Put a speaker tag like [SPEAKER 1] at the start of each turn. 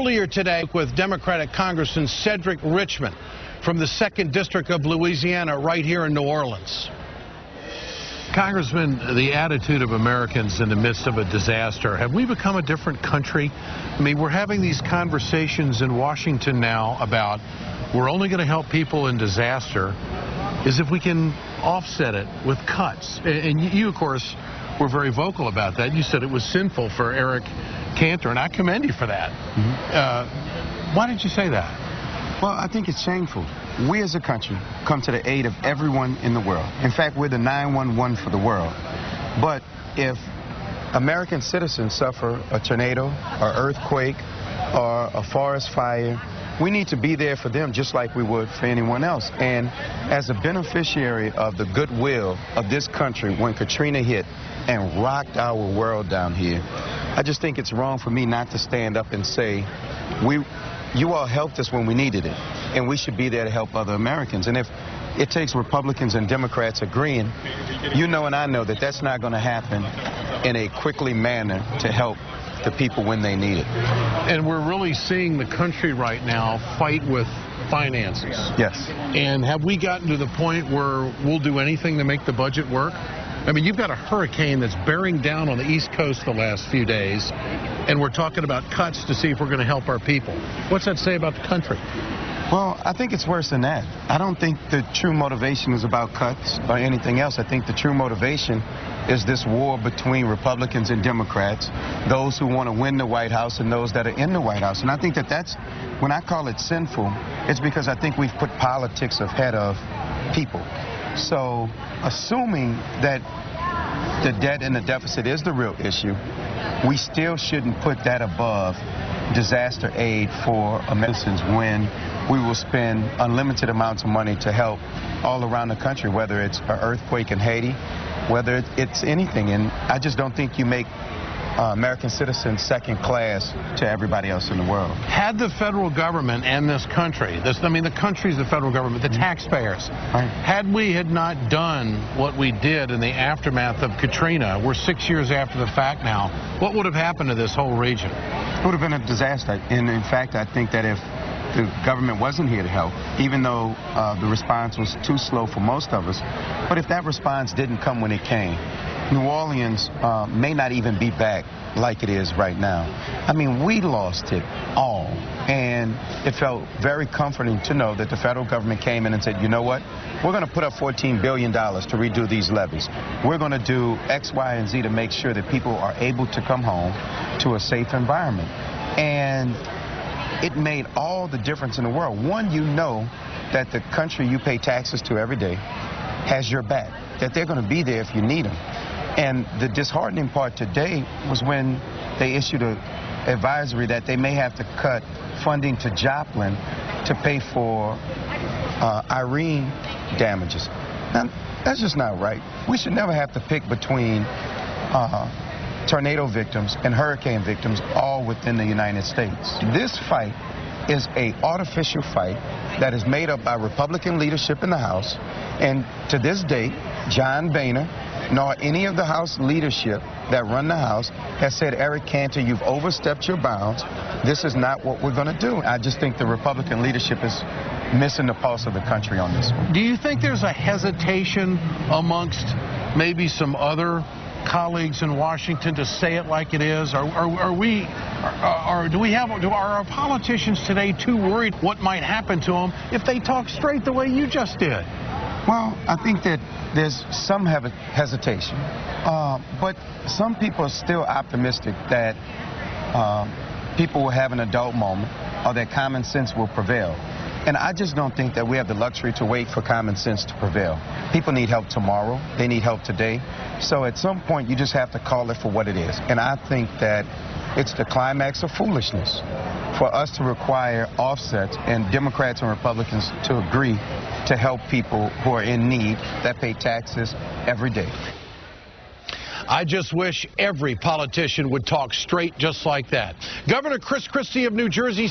[SPEAKER 1] Earlier today with Democratic Congressman Cedric Richmond from the 2nd District of Louisiana right here in New Orleans. Congressman, the attitude of Americans in the midst of a disaster, have we become a different country? I mean, we're having these conversations in Washington now about we're only going to help people in disaster is if we can offset it with cuts. And you, of course, were very vocal about that. You said it was sinful for Eric Cantor, and I commend you for that. Why did you say that?
[SPEAKER 2] Well, I think it's shameful. We as a country come to the aid of everyone in the world. In fact, we're the 911 for the world. But if American citizens suffer a tornado, or earthquake, or a forest fire, we need to be there for them just like we would for anyone else. And as a beneficiary of the goodwill of this country when Katrina hit and rocked our world down here, I just think it's wrong for me not to stand up and say, you all helped us when we needed it, and we should be there to help other Americans. And if it takes Republicans and Democrats agreeing, you know and I know that that's not going to happen in a quickly manner to help the people when they need it.
[SPEAKER 1] And we're really seeing the country right now fight with finances.
[SPEAKER 2] Yes.
[SPEAKER 1] And have we gotten to the point where we'll do anything to make the budget work? I mean, you've got a hurricane that's bearing down on the East Coast the last few days, and we're talking about cuts to see if we're going to help our people. What's that say about the country?
[SPEAKER 2] Well, I think it's worse than that. I don't think the true motivation is about cuts or anything else. I think the true motivation is this war between Republicans and Democrats, those who want to win the White House and those that are in the White House. And I think that that's, when I call it sinful, it's because I think we've put politics ahead of people. So assuming that the debt and the deficit is the real issue, we still shouldn't put that above disaster aid for Americans when we will spend unlimited amounts of money to help all around the country, whether it's an earthquake in Haiti, whether it's anything. And I just don't think you make American citizens second class to everybody else in the world.
[SPEAKER 1] Had the federal government and this country, the country's the federal government, the taxpayers,
[SPEAKER 2] right,
[SPEAKER 1] had we not done what we did in the aftermath of Katrina, we're 6 years after the fact now, what would have happened to this whole region?
[SPEAKER 2] It would have been a disaster. And in fact, I think that if the government wasn't here to help, even though the response was too slow for most of us, but if that response didn't come when it came, New Orleans may not even be back like it is right now. I mean, we lost it all. And it felt very comforting to know that the federal government came in and said, you know what? We're going to put up $14 billion to redo these levees. We're going to do X, Y, and Z to make sure that people are able to come home to a safe environment. And it made all the difference in the world. One, you know that the country you pay taxes to every day has your back, that they're going to be there if you need them. And the disheartening part today was when they issued an advisory that they may have to cut funding to Joplin to pay for Irene damages. Now, that's just not right. We should never have to pick between tornado victims and hurricane victims all within the United States. This fight is an artificial fight that is made up by Republican leadership in the House, and to this date, John Boehner nor any of the House leadership that run the House has said, Eric Cantor, you've overstepped your bounds. This is not what we're going to do. I just think the Republican leadership is missing the pulse of the country on this one.
[SPEAKER 1] Do you think there's a hesitation amongst maybe some other colleagues in Washington to say it like it is? Are our politicians today too worried what might happen to them if they talk straight the way you just did?
[SPEAKER 2] Well, I think that there's some hesitation, but some people are still optimistic that people will have an adult moment or that common sense will prevail. And I just don't think that we have the luxury to wait for common sense to prevail. People need help tomorrow. They need help today. So at some point, you just have to call it for what it is. And I think that it's the climax of foolishness for us to require offsets and Democrats and Republicans to agree to help people who are in need that pay taxes every day.
[SPEAKER 1] I just wish every politician would talk straight just like that. Governor Chris Christie of New Jersey